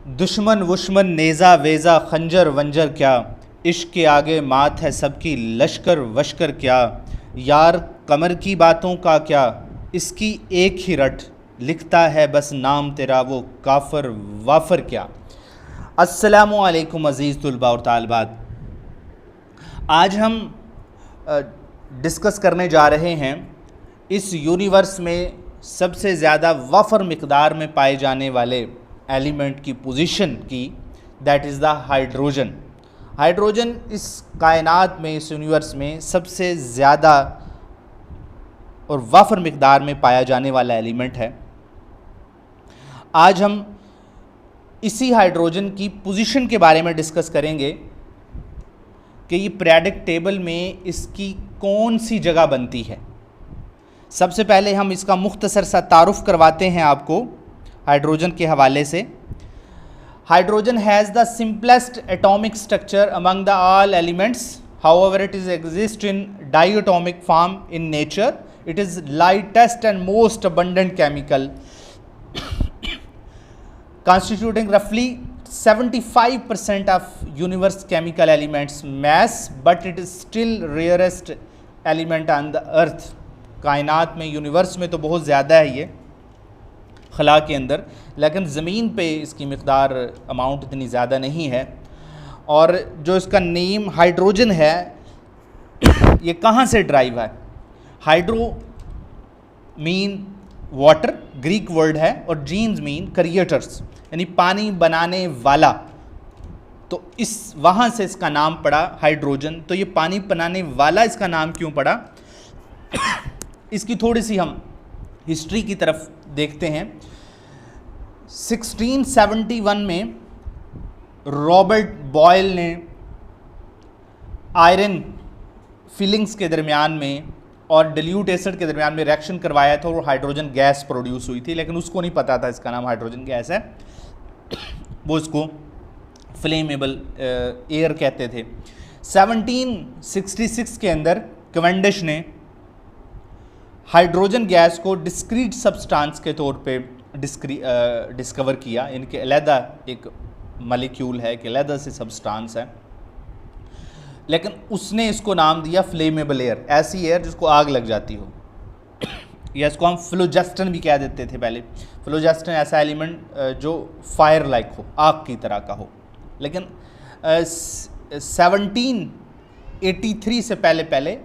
दुश्मन वुश्मन नेज़ा वेज़ा खंजर वंजर क्या, इश्क के आगे मात है सबकी लश्कर वश्कर क्या। यार कमर की बातों का क्या, इसकी एक ही रट, लिखता है बस नाम तेरा वो काफर वाफर क्या। अस्सलामु अलैकुम अज़ीज़ तुलबा और तालबात। आज हम डिस्कस करने जा रहे हैं इस यूनिवर्स में सबसे ज़्यादा वाफर मिक़दार में पाए जाने वाले एलिमेंट की पोजीशन की, that is the hydrogen. Hydrogen इस कायनात में, इस यूनिवर्स में सबसे ज़्यादा और वाफर मिक़दार में पाया जाने वाला एलिमेंट है। आज हम इसी हाइड्रोजन की पोजीशन के बारे में डिस्कस करेंगे कि ये पीरियोडिक टेबल में इसकी कौन सी जगह बनती है। सबसे पहले हम इसका मुख्तसर सा तारुफ करवाते हैं आपको हाइड्रोजन के हवाले से। Hydrogen has the simplest atomic structure among the all elements, however it is exist in diatomic form in nature. It is lightest and most abundant chemical constituting roughly 75% of universe chemical elements mass, but it is still rarest element on the earth। कायनात में, universe में तो बहुत ज़्यादा है ये खला के अंदर, लेकिन ज़मीन पे इसकी मिक़दार अमाउंट इतनी ज़्यादा नहीं है। और जो इसका नेम हाइड्रोजन है ये कहाँ से ड्राइव है। Hydro mean water, Greek word है, और जीन्स मीन क्रिएटर्स, यानी पानी बनाने वाला। तो इस वहाँ से इसका नाम पड़ा हाइड्रोजन। तो ये पानी बनाने वाला इसका नाम क्यों पड़ा, इसकी थोड़ी सी हम हिस्ट्री की तरफ देखते हैं। 1671 में रॉबर्ट बॉयल ने आयरन फिलिंग्स के दरमियान में और डिल्यूट एसिड के दरमियान में रिएक्शन करवाया था और हाइड्रोजन गैस प्रोड्यूस हुई थी, लेकिन उसको नहीं पता था इसका नाम हाइड्रोजन गैस है। वो इसको फ्लेमेबल एयर कहते थे। 1766 के अंदर कैवेंडिश ने हाइड्रोजन गैस को डिस्क्रीट सब्सटेंस के तौर पे डिस्कवर किया। इनके अलहदा एक मॉलिक्यूल है, एक अलहदा से सब्सटेंस है, लेकिन उसने इसको नाम दिया फ्लेमेबल एयर, ऐसी एयर जिसको आग लग जाती हो, या इसको हम फ्लोजेस्टन भी कह देते थे पहले। फ्लोजेस्टन ऐसा एलिमेंट जो फायर लाइक हो, आग की तरह का हो। लेकिन 1783 से पहले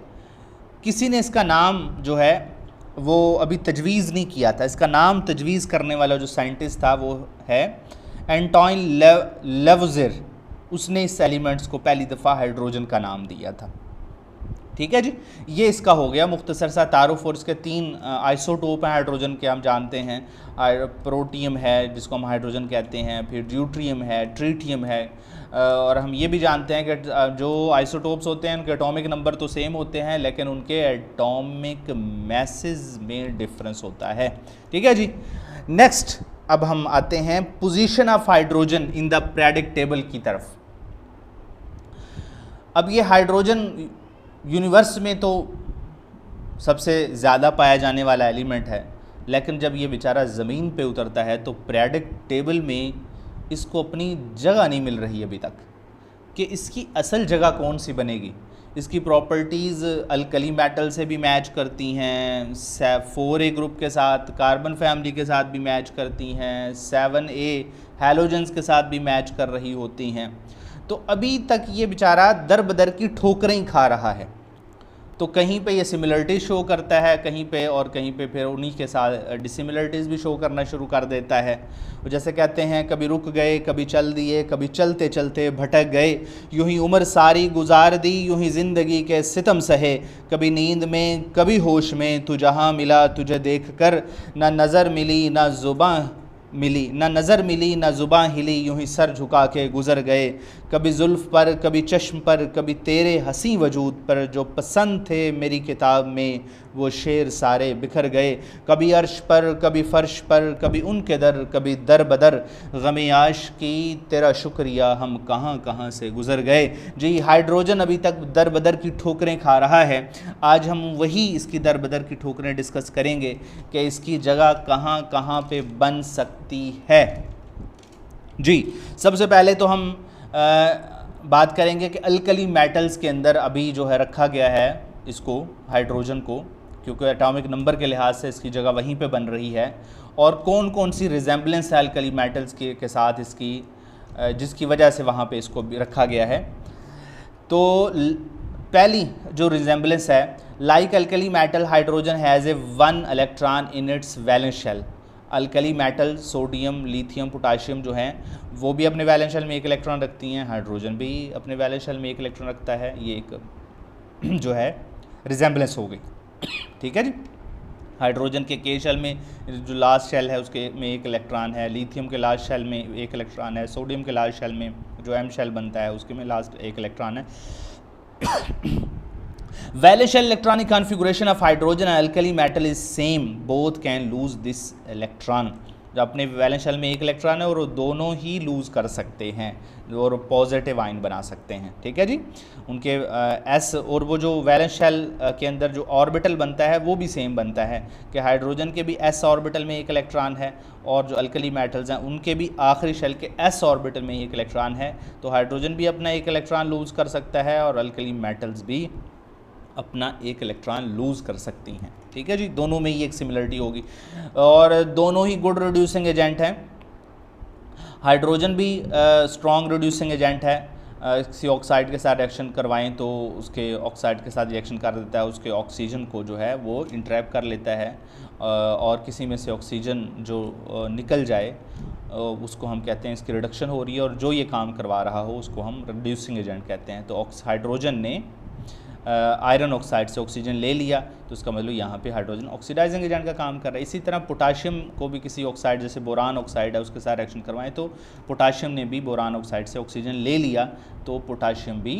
किसी ने इसका नाम जो है वो अभी तजवीज़ नहीं किया था। इसका नाम तजवीज़ करने वाला जो साइंटिस्ट था वो है एंटोइन लेवुज़ियर। उसने इस एलिमेंट्स को पहली दफ़ा हाइड्रोजन का नाम दिया था। ठीक है जी, ये इसका हो गया मुख्तसर सा तारुफ। और इसके 3 आइसोटोप हैं हाइड्रोजन के, हम जानते हैं। प्रोटियम है जिसको हम हाइड्रोजन कहते हैं, फिर ड्यूट्रियम है, ट्रीटियम है, और हम ये भी जानते हैं कि जो आइसोटोप्स होते हैं उनके एटॉमिक नंबर तो सेम होते हैं, लेकिन उनके एटॉमिक मैसेज में डिफरेंस होता है। ठीक है जी। नेक्स्ट अब हम आते हैं position of hydrogen in the periodic table की तरफ। अब ये हाइड्रोजन यूनिवर्स में तो सबसे ज़्यादा पाया जाने वाला एलिमेंट है, लेकिन जब ये बेचारा ज़मीन पे उतरता है तो पीरियोडिक टेबल में इसको अपनी जगह नहीं मिल रही अभी तक कि इसकी असल जगह कौन सी बनेगी। इसकी प्रॉपर्टीज़ अल्कली मेटल से भी मैच करती हैं, 4A ग्रुप के साथ, कार्बन फैमिली के साथ भी मैच करती हैं, 7A हैलोजेंस के साथ भी मैच कर रही होती हैं। तो अभी तक ये बेचारा दर बदर की ठोकरें ही खा रहा है। तो कहीं पे ये सिमिलरिटी शो करता है कहीं पे, और कहीं पे फिर उन्हीं के साथ डिसिमिलरिटीज़ भी शो करना शुरू कर देता है। जैसे कहते हैं, कभी रुक गए, कभी चल दिए, कभी चलते चलते भटक गए, यूं ही उम्र सारी गुजार दी, यूं ही ज़िंदगी के सितम सहे, कभी नींद में कभी होश में, तू जहाँ मिला तुझे देख कर, ना नज़र मिली ना ज़ुबां मिली, ना नज़र मिली ना ज़ुबां हिली, यूं ही सर झुका के गुज़र गए, कभी जुल्फ़ पर कभी चश्म पर, कभी तेरे हंसी वजूद पर, जो पसंद थे मेरी किताब में वो शेर सारे बिखर गए, कभी अर्श पर कभी फ़र्श पर, कभी उनके दर कभी दर बदर, ग़मे आशिकी तेरा शुक्रिया हम कहाँ कहाँ से गुज़र गए। जी, हाइड्रोजन अभी तक दर बदर की ठोकरें खा रहा है। आज हम वही इसकी दर बदर की ठोकरें डिस्कस करेंगे कि इसकी जगह कहाँ कहाँ पे बन सकती है। जी, सबसे पहले तो हम बात करेंगे कि अल्कली मेटल्स के अंदर अभी जो है रखा गया है इसको, हाइड्रोजन को, क्योंकि एटॉमिक नंबर के लिहाज से इसकी जगह वहीं पे बन रही है, और कौन कौन सी रिजेंबलेंस है अल्कली मेटल्स के साथ इसकी, जिसकी वजह से वहाँ पे इसको भी रखा गया है। तो पहली जो रिजेंबलेंस है, like alkali metal hydrogen has a 1 electron in its valence shell. Alkali metal sodium, lithium, potassium जो हैं वो भी अपने वैलेंस शेल में एक इलेक्ट्रॉन रखती हैं, हाइड्रोजन भी अपने वैलेंस शेल में एक इलेक्ट्रॉन रखता है। ये एक जो है रिजेंबलेंस हो गई, ठीक है जी। हाइड्रोजन के शेल में जो लास्ट शेल है उसके में एक इलेक्ट्रॉन है, लिथियम के लास्ट शेल में एक इलेक्ट्रॉन है, सोडियम के लास्ट शेल में जो एम शेल बनता है उसके में लास्ट एक इलेक्ट्रॉन है। Valence shell electronic configuration of hydrogen and alkali metal is same, both can lose this electron. जो अपने वैलेंस शेल में एक इलेक्ट्रॉन है और वो दोनों ही लूज़ कर सकते हैं और पॉजिटिव आयन बना सकते हैं, ठीक है जी। उनके एस और वो जो वैलेंस शेल के अंदर जो ऑर्बिटल बनता है वो भी सेम बनता है कि हाइड्रोजन के भी एस ऑर्बिटल में एक इलेक्ट्रॉन है, और जो अल्कली मेटल्स हैं उनके भी आखिरी शेल के एस ऑर्बिटल में एक इलेक्ट्रॉन है। तो हाइड्रोजन भी अपना एक इलेक्ट्रॉन लूज़ कर सकता है और अल्कली मेटल्स भी अपना एक इलेक्ट्रॉन लूज़ कर सकती हैं, ठीक है जी। दोनों में ही एक सिमिलरिटी होगी और दोनों ही गुड रिड्यूसिंग एजेंट हैं। हाइड्रोजन भी स्ट्रॉन्ग रिड्यूसिंग एजेंट है। किसी ऑक्साइड के साथ रिएक्शन करवाएं तो उसके ऑक्साइड के साथ रिएक्शन कर देता है, उसके ऑक्सीजन को जो है वो इंट्रैप कर लेता है, और किसी में से ऑक्सीजन जो निकल जाए उसको हम कहते हैं इसकी रिडक्शन हो रही है, और जो ये काम करवा रहा हो उसको हम रिड्यूसिंग एजेंट कहते हैं। तो हाइड्रोजन ने आयरन ऑक्साइड से ऑक्सीजन ले लिया तो उसका मतलब यहाँ पे हाइड्रोजन ऑक्सीडाइजिंग एजेंट का काम कर रहा है। इसी तरह पोटाशियम को भी किसी ऑक्साइड जैसे बोरान ऑक्साइड है उसके साथ रिएक्शन करवाएं तो पोटाशियम ने भी बोरान ऑक्साइड से ऑक्सीजन ले लिया तो पोटाशियम भी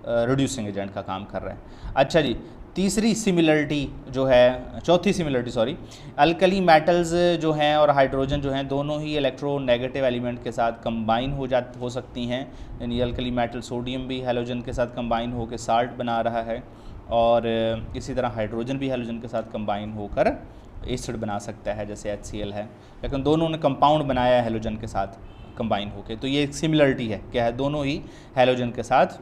रिड्यूसिंग एजेंट का काम कर रहा है। अच्छा जी, तीसरी सिमिलरिटी जो है, चौथी सिमिलरिटी सॉरी, अल्कली मेटल्स जो हैं और हाइड्रोजन जो हैं दोनों ही इलेक्ट्रोनेगेटिव एलिमेंट के साथ कंबाइन हो सकती हैं। यानी अल्कली मेटल सोडियम भी हैलोजन के साथ कंबाइन होकर साल्ट बना रहा है, और इसी तरह हाइड्रोजन भी हैलोजन के साथ कंबाइन होकर एसिड बना सकता है जैसे HCl है, लेकिन दोनों ने कंपाउंड बनाया है हैलोजन के साथ कंबाइन होकर। तो ये एक सिमिलरिटी है, क्या है, दोनों ही हैलोजन के साथ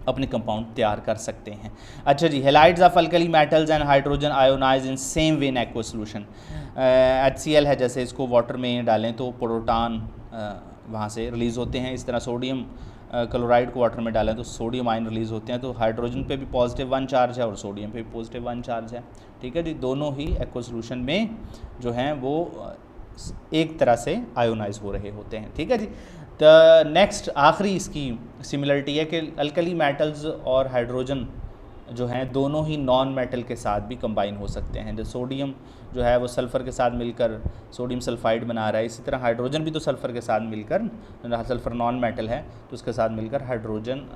अपने कंपाउंड तैयार कर सकते हैं। अच्छा जी, halides of alkali metals and hydrogen ionise in same way in aqueous solution. HCl है, जैसे इसको वाटर में डालें तो प्रोटॉन वहाँ से रिलीज़ होते हैं। इस तरह सोडियम क्लोराइड को वाटर में डालें तो सोडियम आयन रिलीज़ होते हैं। तो हाइड्रोजन पे भी +1 चार्ज है और सोडियम पे भी +1 चार्ज है, ठीक है जी। दोनों ही एक्वस सोल्यूशन में जो हैं वो एक तरह से आयोनाइज हो रहे होते हैं, ठीक है जी। तो नेक्स्ट आखिरी इसकी सिमिलरिटी है कि अल्कली मेटल्स और हाइड्रोजन जो हैं दोनों ही नॉन मेटल के साथ भी कंबाइन हो सकते हैं। जो सोडियम जो है वो सल्फ़र के साथ मिलकर सोडियम सल्फाइड बना रहा है, इसी तरह हाइड्रोजन भी तो सल्फ़र के साथ मिलकर, सल्फ़र नॉन मेटल है तो उसके साथ मिलकर हाइड्रोजन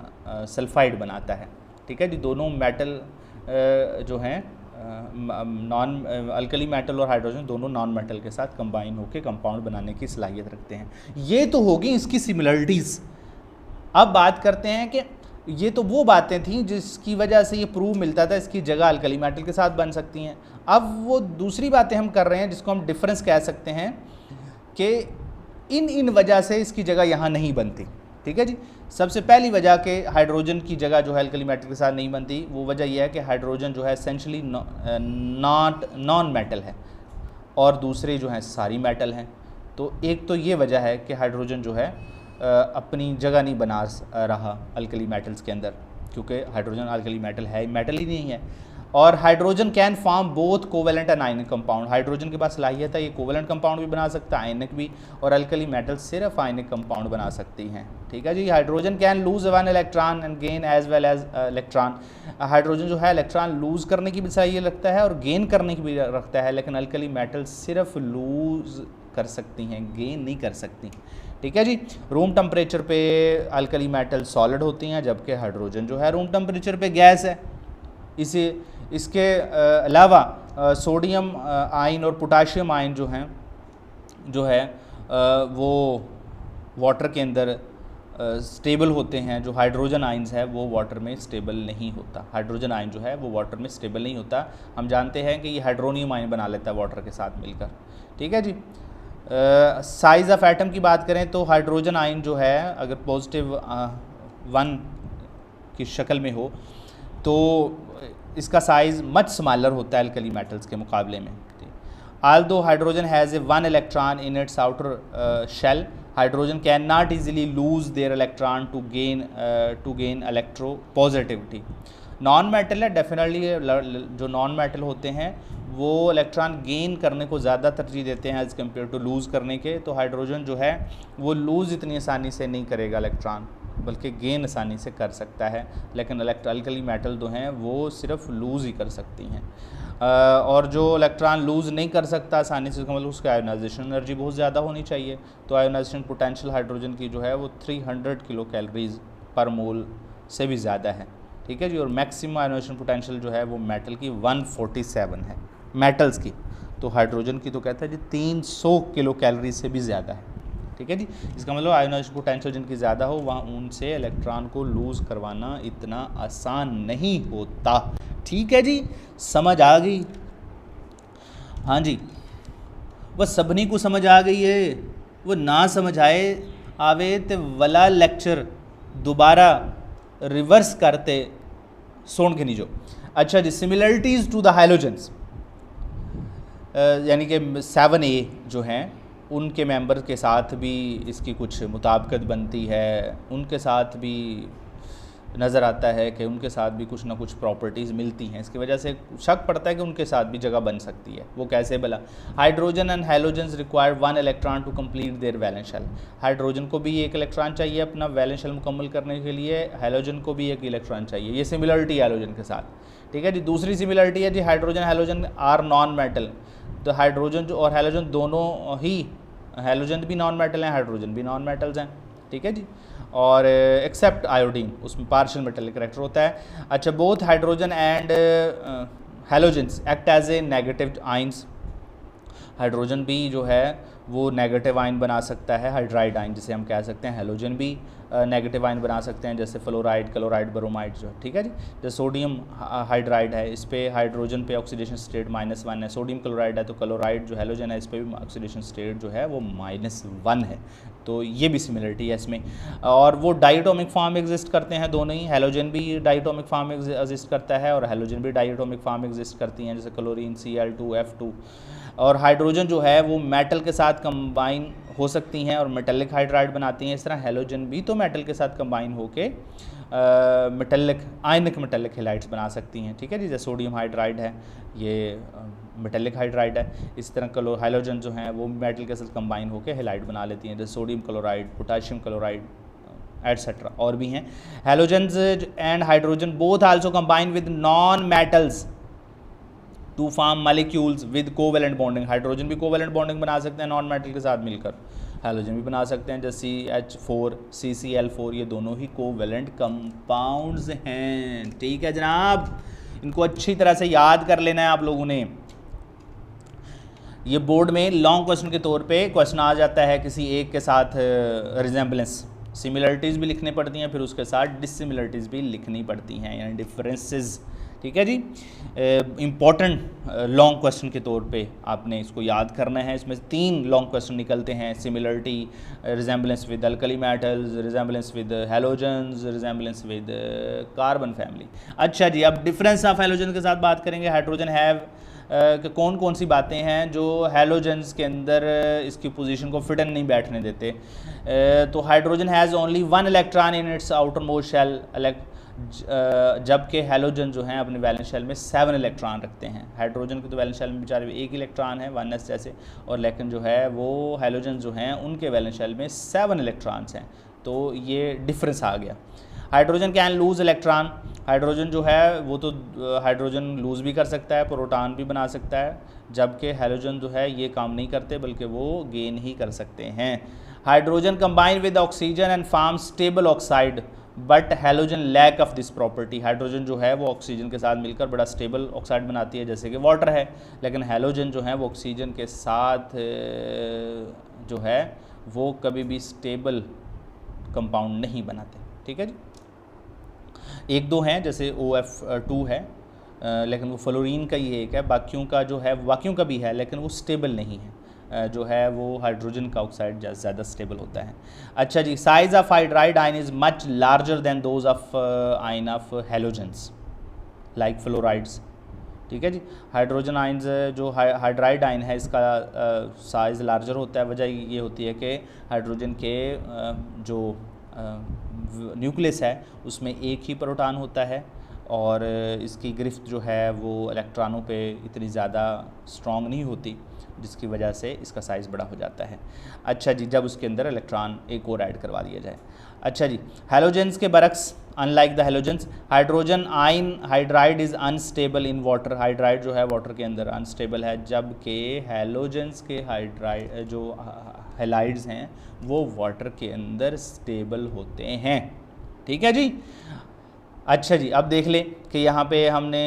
सल्फाइड बनाता है, ठीक है जी। दोनों मेटल जो हैं नॉन अल्कली मेटल और हाइड्रोजन दोनों नॉन मेटल के साथ कंबाइन होकर कंपाउंड बनाने की सलाहियत रखते हैं। ये तो होगी इसकी सिमिलरिटीज़। अब बात करते हैं कि ये तो वो बातें थीं जिसकी वजह से ये प्रूव मिलता था इसकी जगह अल्कली मेटल के साथ बन सकती हैं। अब वो दूसरी बातें हम कर रहे हैं जिसको हम डिफरेंस कह सकते हैं कि इन वजह से इसकी जगह यहाँ नहीं बनती, ठीक है जी। सबसे पहली वजह कि हाइड्रोजन की जगह जो है अल्कली मेटल के साथ नहीं बनती, वो वजह यह है कि हाइड्रोजन जो है एसेंशली नॉन मेटल है और दूसरे जो हैं सारी मेटल हैं। तो एक तो ये वजह है कि हाइड्रोजन जो है अपनी जगह नहीं बना रहा अल्कली मेटल्स के अंदर, क्योंकि हाइड्रोजन अल्कली मेटल है, मेटल ही नहीं है। और hydrogen can form both covalent and ionic compound. Hydrogen के पास सलाहियत है ये कोवेलेंट कंपाउंड भी बना सकता है, आयनिक भी, और अल्कली मेटल सिर्फ आयनिक कंपाउंड बना सकती हैं, ठीक है जी। Hydrogen can lose 1 electron and gain as well as electron. Hydrogen जो है इलेक्ट्रॉन लूज़ करने की भी सलाहियत रखता है और गेन करने की भी रखता है, लेकिन अल्कली मेटल सिर्फ लूज़ कर सकती हैं, गेन नहीं कर सकती, ठीक है जी। रूम टेम्परेचर पे अल्कली मेटल सॉलिड होती हैं जबकि हाइड्रोजन जो है रूम टेम्परेचर पे गैस है। इसके अलावा सोडियम आयन और पोटाशियम आयन जो है वो वाटर के अंदर स्टेबल होते हैं। जो हाइड्रोजन आयन्स है वो वाटर में स्टेबल नहीं होता। हाइड्रोजन आयन जो है वो वाटर में स्टेबल नहीं होता। हम जानते हैं कि ये हाइड्रोनियम आयन बना लेता है वाटर के साथ मिलकर, ठीक है जी। साइज़ ऑफ एटम की बात करें तो हाइड्रोजन आयन जो है अगर पॉजिटिव 1 की शक्ल में हो तो इसका साइज़ मच स्मॉलर होता है अल्कली मेटल्स के मुकाबले में। Although hydrogen has a one electron in its outer shell, hydrogen cannot easily lose their electron to gain electropositivity. Non metal है डेफिनेटली, जो नॉन मेटल होते हैं वो इलेक्ट्रॉन गेन करने को ज़्यादा तरजीह देते हैं एज़ कम्पेयर टू लूज़ करने के। तो हाइड्रोजन जो है वो लूज़ इतनी आसानी से नहीं करेगा इलेक्ट्रॉन, बल्कि गेन आसानी से कर सकता है, लेकिन अल्कली मेटल जो हैं वो सिर्फ लूज़ ही कर सकती हैं। और जो इलेक्ट्रॉन लूज़ नहीं कर सकता आसानी से, मतलब उसकी आयोनाइजेशन एनर्जी बहुत ज़्यादा होनी चाहिए। तो आयोनाइजेशन पोटेंशियल हाइड्रोजन की जो है वो 300 किलो कैलोरीज पर मोल से भी ज़्यादा है, ठीक है जी। और मैक्सिमम आयोनाइजेशन पोटेंशियल जो है वो मेटल की 147 है, मेटल्स की। तो हाइड्रोजन की तो कहता है जी 300 किलो कैलोरी से भी ज़्यादा है, ठीक है जी। इसका मतलब आयोनाइजेशन पोटेंशियल जिनकी ज़्यादा हो वहाँ उनसे इलेक्ट्रॉन को लूज़ करवाना इतना आसान नहीं होता, ठीक है जी। समझ आ गई? हाँ जी, वह सबनी को समझ आ गई है। वो ना समझ आवे तो वाला लेक्चर दोबारा रिवर्स करते सुन के नहीं जो। अच्छा जी, सिमिलरिटीज़ टू द हाइलोजेंस, यानी कि 7A जो हैं उनके मेंबर के साथ भी इसकी कुछ मुताबिकत बनती है, उनके साथ भी नज़र आता है कि उनके साथ भी कुछ ना कुछ प्रॉपर्टीज़ मिलती हैं। इसकी वजह से शक पड़ता है कि उनके साथ भी जगह बन सकती है। वो कैसे भला? Hydrogen and halogens require 1 electron to complete their valence shell. Hydrogen को भी एक इलेक्ट्रॉन चाहिए अपना वैलेंस शेल मुकम्मल करने के लिए, हैलोजन को भी एक इलेक्ट्रॉन चाहिए। ये सिमिलरिटी है हैलोजन के साथ, ठीक है जी। दूसरी सिमिलरिटी है जी, hydrogen halogen are non metal. तो हाइड्रोजन जो और हैलोजन दोनों ही, हैलोजन भी नॉन मेटल हैं, हाइड्रोजन भी नॉन मेटल्स हैं, ठीक है जी। और एक्सेप्ट आयोडीन, उसमें पार्शियल मेटेलिक करैक्टर होता है। अच्छा, both hydrogen and halogens act as a negative ions. Hydrogen भी जो है वो नेगेटिव आयन बना सकता है, हाइड्राइड आयन जिसे हम कह सकते हैं। हैलोजन भी नेगेटिव आयन बना सकते हैं, जैसे फ्लोराइड, क्लोराइड, ब्रोमाइड जो, ठीक है जी। जैसे सोडियम हाइड्राइड है, इस पे हाइड्रोजन पे ऑक्सीडेशन स्टेट -1 है। सोडियम क्लोराइड है तो क्लोराइड जो हैलोजन है इस पे भी ऑक्सीडेशन स्टेट जो है वो -1 है। तो ये भी सिमिलरिटी है इसमें। और वो डाइएटॉमिक फॉर्म एग्जिस्ट करते हैं दोनों ही, हैलोजन भी डाइएटॉमिक फॉर्म एग्जिस्ट करता है और हैलोजन भी डाइएटॉमिक फॉर्म एग्जिस्ट करती हैं, जैसे क्लोरीन Cl2F2। और हाइड्रोजन जो है वो मेटल के साथ कंबाइन हो सकती हैं और मेटेलिक हाइड्राइड बनाती हैं। इस तरह हैलोजन भी तो मेटल के साथ कंबाइन होके मेटेलिक आयनिक मेटेलिक हेलाइड्स बना सकती हैं, ठीक है जी। जैसे सोडियम हाइड्राइड है ये मेटेलिक हाइड्राइड है। इस तरह हाइलोजन जो हैं वो मेटल के साथ कंबाइन होकर हेलाइड बना लेती हैं, जैसे sodium chloride, potassium chloride etcetera, और भी हैं। Halogens and hydrogen both also combine with non metals to form molecules with covalent bonding. Hydrogen भी कोवेलेंट बॉन्डिंग बना सकते हैं नॉन मेटल के साथ मिलकर, हैलोजन भी बना सकते हैं, जैसे CH4 CCl4, ये दोनों ही कोवेलेंट कंपाउंड्स हैं, ठीक है जनाब। इनको अच्छी तरह से याद कर लेना है आप लोगों ने। ये बोर्ड में लॉन्ग क्वेश्चन के तौर पे क्वेश्चन आ जाता है किसी एक के साथ रिजेम्बलेंस, सिमिलरिटीज़ भी लिखनी पड़ती हैं, फिर उसके साथ डिसिमिलरिटीज़ भी लिखनी पड़ती हैं, यानी डिफरेंसेस, ठीक है जी। इम्पॉर्टेंट लॉन्ग क्वेश्चन के तौर पे आपने इसको याद करना है। इसमें 3 लॉन्ग क्वेश्चन निकलते हैं, similarity, resemblance with alkali metals, resemblance with halogens, resemblance with carbon family. अच्छा जी, अब डिफरेंस ऑफ हैलोजन के साथ बात करेंगे। हाइड्रोजन हैव कौन कौन सी बातें हैं जो हैलोजेंस के अंदर इसकी पोजीशन को फिट नहीं बैठने देते। तो hydrogen has only 1 electron in its outer most shell, जबकि हैलोजन जो हैं अपने वैलेंस शेल में 7 इलेक्ट्रॉन रखते हैं। हाइड्रोजन के तो वैलेंस शेल में बेचारे 1 इलेक्ट्रॉन है 1s जैसे, और लेकिन जो है वो हैलोजन जो हैं उनके वैलेंस शेल में 7 इलेक्ट्रॉन्स हैं। तो ये डिफरेंस आ गया। Hydrogen can lose electron, hydrogen जो है वो तो हाइड्रोजन लूज़ भी कर सकता है, प्रोटॉन भी बना सकता है, जबकि हैलोजन जो है ये काम नहीं करते बल्कि वो गेन ही कर सकते हैं। Hydrogen combine with oxygen and form stable oxide, but halogen lack of this property. Hydrogen जो है वो ऑक्सीजन के साथ मिलकर बड़ा स्टेबल ऑक्साइड बनाती है जैसे कि वाटर है, लेकिन हैलोजन जो है वो ऑक्सीजन के साथ जो है वो कभी भी स्टेबल कंपाउंड नहीं बनाते, ठीक है जी। 1-2 हैं जैसे OF2 है, लेकिन वो फ्लोरीन का ही एक है, बाकियों का जो है बाकियों का भी है लेकिन वो स्टेबल नहीं है। जो है वो हाइड्रोजन का ऑक्साइड ज़्यादा स्टेबल होता है। अच्छा जी, size of hydride ion is much larger than those of ion of halogens like fluorides. ठीक है जी, हाइड्रोजन आयन्स जो हाइड्राइड आयन है इसका साइज़ लार्जर होता है। वजह ये होती है कि हाइड्रोजन के जो न्यूक्लियस है उसमें एक ही प्रोटॉन होता है और इसकी गिरफ्त जो है वो इलेक्ट्रॉनों पे इतनी ज़्यादा स्ट्रॉन्ग नहीं होती, जिसकी वजह से इसका साइज़ बड़ा हो जाता है। अच्छा जी, जब उसके अंदर इलेक्ट्रॉन एक और ऐड करवा दिया जाए। अच्छा जी, हैलोजेंस के बरक्स, unlike the halogens, hydrogen ion hydride is unstable in water. Hydride जो है वाटर के अंदर अनस्टेबल है, जबकि हैलोजेंस के हाइड्राइड जो हैलाइड्स हैं वो वाटर के अंदर स्टेबल होते हैं। ठीक है जी। अच्छा जी, अब देख लें कि यहाँ पे हमने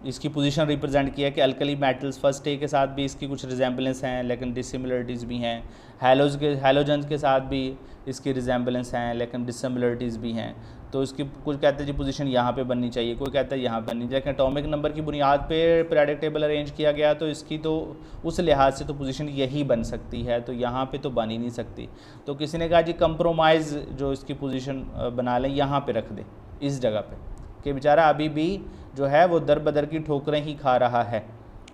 इसकी पोजीशन रिप्रेजेंट किया कि अल्कली मेटल्स फर्स्ट ए के साथ भी इसकी कुछ रिजेंबलेंस हैं लेकिन डिसिमिलरिटीज़ भी हैं, हैलोजेंस के साथ भी इसकी रिजेंबलेंस हैं लेकिन डिसिमिलरिटीज़ भी हैं। तो इसकी कुछ कहते हैं जी पोजीशन यहाँ पे बननी चाहिए, कोई कहता है यहाँ बननी चाहिए, लेकिन एटॉमिक नंबर की बुनियाद पे पीरियोडिक टेबल अरेंज किया गया तो इसकी तो उस लिहाज से तो पोजीशन यही बन सकती है, तो यहाँ पे तो बन ही नहीं सकती। तो किसी ने कहा जी कंप्रोमाइज़ जो इसकी पोजीशन बना लें, यहाँ पे रख दें इस जगह पे, कि बेचारा अभी भी जो है वो दर बदर की ठोकरें ही खा रहा है।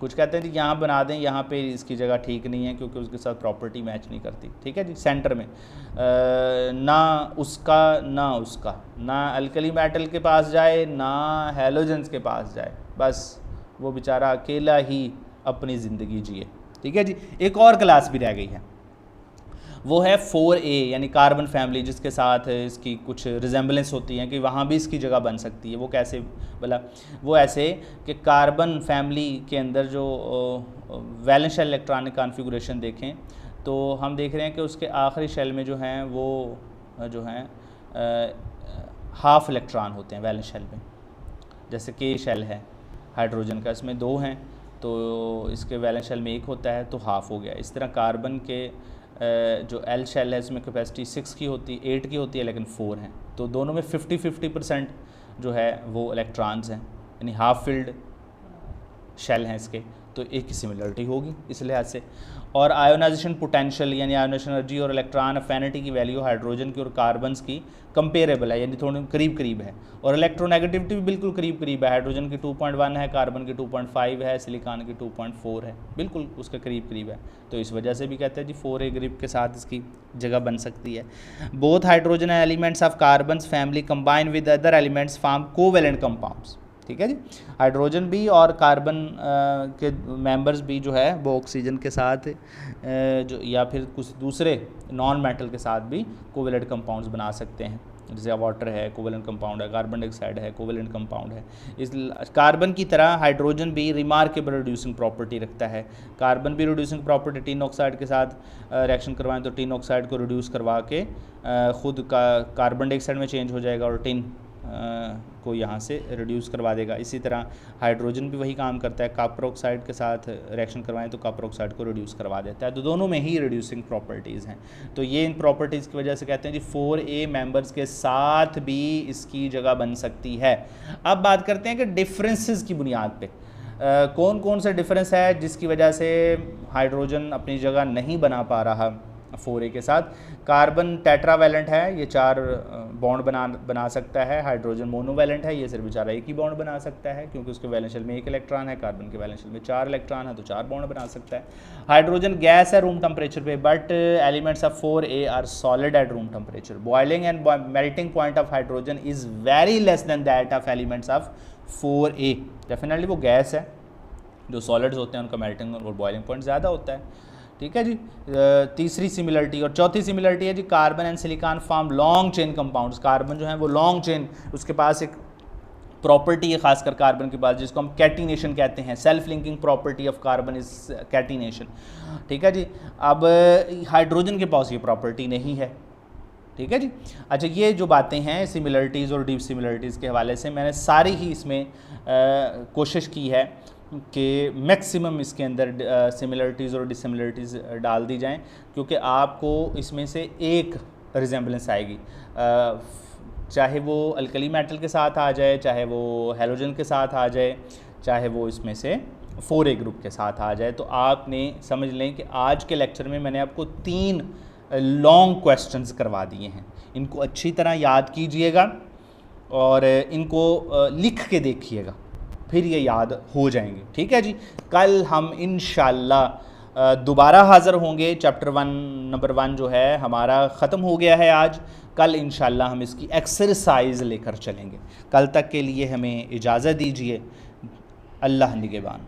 कुछ कहते हैं जी यहाँ बना दें, यहाँ पे इसकी जगह ठीक नहीं है क्योंकि उसके साथ प्रॉपर्टी मैच नहीं करती। ठीक है जी, सेंटर में ना उसका ना अल्कली मेटल के पास जाए ना हैलोजेंस के पास जाए, बस वो बेचारा अकेला ही अपनी ज़िंदगी जिए। ठीक है जी। एक और क्लास भी रह गई है, वो है 4A यानी कार्बन फैमिली, जिसके साथ इसकी कुछ रिजेंबलेंस होती हैं कि वहाँ भी इसकी जगह बन सकती है। वो कैसे बोला? वो ऐसे कि कार्बन फैमिली के अंदर जो वैलेंस शेल इलेक्ट्रॉनिक कॉन्फ़िगरेशन देखें तो हम देख रहे हैं कि उसके आखिरी शेल में जो हैं वो जो हैं हाफ़ इलेक्ट्रॉन होते हैं वैलेंस शेल में। जैसे K शेल है हाइड्रोजन का, इसमें 2 हैं तो इसके वैलेंस शेल में 1 होता है तो हाफ़ हो गया। इस तरह कार्बन के जो L शेल है इसमें कैपेसिटी 6 की होती है, 8 की होती है लेकिन 4 हैं, तो दोनों में 50-50% जो है वो इलेक्ट्रॉन्स हैं, यानी हाफ फिल्ड शेल हैं इसके, तो एक की सिमिलरिटी होगी इस लिहाज से। और आयोनाइजेशन पोटेंशियल यानी आयोनाइजेशन एनर्जी और इलेक्ट्रॉन अफिनिटी की वैल्यू हाइड्रोजन की और कार्बन्स की कंपेरेबल है, यानी थोड़ी करीब करीब है। और इलेक्ट्रोनेगेटिविटी भी बिल्कुल करीब करीब है, हाइड्रोजन की 2.1 है, कार्बन की 2.5 है, सिलिकॉन की 2.4 है, बिल्कुल उसके करीब करीब है। तो इस वजह से भी कहते हैं जी 4A ग्रुप के साथ इसकी जगह बन सकती है। Both hydrogen elements of carbons family combine with other elements form covalent compounds. ठीक है जी, हाइड्रोजन भी और कार्बन के मेंबर्स भी जो है वो ऑक्सीजन के साथ जो या फिर कुछ दूसरे नॉन मेटल के साथ भी कोवेलेंट कंपाउंड्स बना सकते हैं। जैसे वाटर है कोवेलेंट कंपाउंड है, कार्बन डाइऑक्साइड है कोवेलेंट कंपाउंड है। इस कार्बन की तरह हाइड्रोजन भी रिमार्केबल रिड्यूसिंग प्रॉपर्टी रखता है। कार्बन भी रिड्यूसिंग प्रॉपर्टी, टिन ऑक्साइड के साथ रिएक्शन करवाएं तो टिन ऑक्साइड को रिड्यूस करवा के ख़ुद का कार्बन डाइऑक्साइड में चेंज हो जाएगा और टिन को यहाँ से रिड्यूस करवा देगा। इसी तरह हाइड्रोजन भी वही काम करता है, कॉपर ऑक्साइड के साथ रिएक्शन करवाएं तो कॉपर ऑक्साइड को रिड्यूस करवा देता है। तो दोनों में ही रिड्यूसिंग प्रॉपर्टीज़ हैं। तो ये इन प्रॉपर्टीज़ की वजह से कहते हैं जी 4A मेंबर्स के साथ भी इसकी जगह बन सकती है। अब बात करते हैं कि डिफरेंसेस की बुनियाद पे कौन कौन से डिफरेंस है जिसकी वजह से हाइड्रोजन अपनी जगह नहीं बना पा रहा 4A के साथ। कार्बन टेट्रावैलेंट है, ये 4 बॉन्ड बना सकता है। हाइड्रोजन मोनोवैलेंट है, ये सिर्फ बेचारा एक ही बॉन्ड बना सकता है क्योंकि उसके वैलेंस शेल में 1 इलेक्ट्रॉन है, कार्बन के वैलेंस शेल में 4 इलेक्ट्रॉन है तो 4 बॉन्ड बना सकता है। हाइड्रोजन गैस है रूम टेम्परेचर पे, but elements of 4A are solid at room temperature. Boiling and melting point of hydrogen is very less than that of elements of 4A। Definitely वो gas है, जो solids होते हैं उनका melting और boiling point ज़्यादा होता है। ठीक है जी। तीसरी सिमिलरिटी और चौथी सिमिलरिटी है जी carbon and silicon form long chain compounds. Carbon जो है वो लॉन्ग चेन, उसके पास एक प्रॉपर्टी है खासकर कार्बन के पास जिसको हम कैटिनेशन कहते हैं। Self linking property of carbon is catenation. ठीक है जी। अब हाइड्रोजन के पास ये प्रॉपर्टी नहीं है। ठीक है जी। अच्छा, ये जो बातें हैं सिमिलरिटीज़ और डिसिमिलरिटीज़ के हवाले से मैंने सारी ही इसमें कोशिश की है कि मैक्सिमम इसके अंदर सिमिलरिटीज़ और डिसिमिलरिटीज़ डाल दी जाएं, क्योंकि आपको इसमें से एक रिजेंबलेंस आएगी, चाहे वो अल्कली मेटल के साथ आ जाए, चाहे वो हैलोजन के साथ आ जाए, चाहे वो इसमें से 4A ग्रुप के साथ आ जाए। तो आपने समझ लें कि आज के लेक्चर में मैंने आपको 3 लॉन्ग क्वेश्चंस करवा दिए हैं। इनको अच्छी तरह याद कीजिएगा और इनको लिख के देखिएगा, फिर ये याद हो जाएंगे। ठीक है जी, कल हम इंशाल्लाह दोबारा हाज़िर होंगे। चैप्टर 1 नंबर 1 जो है हमारा ख़त्म हो गया है आज। कल इंशाल्लाह हम इसकी एक्सरसाइज लेकर चलेंगे। कल तक के लिए हमें इजाज़त दीजिए। अल्लाह निगहबान।